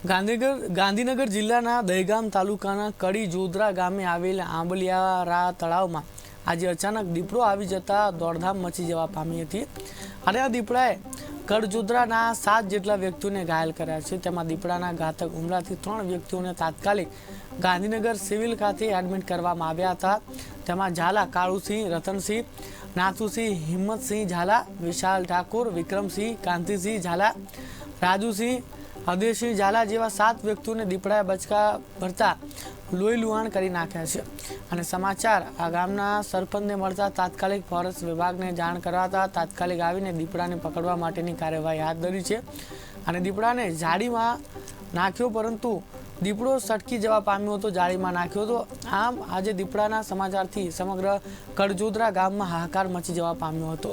ગાંધીનગર જિલ્લાના દહેગામ તાલુકાના કડી જોદરા ગામે આવેલ આંબલિયારા તળાવમાં આજે અચાનક દીપડો આવી જતા દોડધામ મચી જવા પામી હતી અને આ દીપડાએ કડજોદરાના 7 જેટલા વ્યક્તિઓને ઘાયલ કર્યા છે। તેમાં દીપડાના ઘાતક હુમલાથી 3 વ્યક્તિઓને તાત્કાલિક ગાંધીનગર સિવિલ ખાતે એડમિટ કરવામાં આવ્યા હતા। તેમાં ઝાલા કાળુસિંહ, રતનસિંહ, નાથુસિંહ, હિંમતસિંહ ઝાલા, વિશાલ ઠાકોર, વિક્રમસિંહ, કાંતિસિંહ ઝાલા, રાજુસિંહ, હરદેવસિંહ ઝાલા જેવા 7 વ્યક્તિઓને દીપડાએ બચકા ભરતા લોહી લુહાણ કરી નાખ્યા છે અને સમાચાર આ ગામના સરપંચને મળતા તાત્કાલિક ફોરેસ્ટ વિભાગને જાણ કરાતા તાત્કાલિક આવીને દીપડાને પકડવા માટેની કાર્યવાહી હાથ ધરી છે અને દીપડાને જાળીમાં નાખ્યો, પરંતુ દીપડો સટકી જવા પામ્યો હતો, જાળીમાં નાખ્યો હતો। આમ આજે દીપડાના સમાચારથી સમગ્ર કડજોદરા ગામમાં હાહાકાર મચી જવા પામ્યો હતો।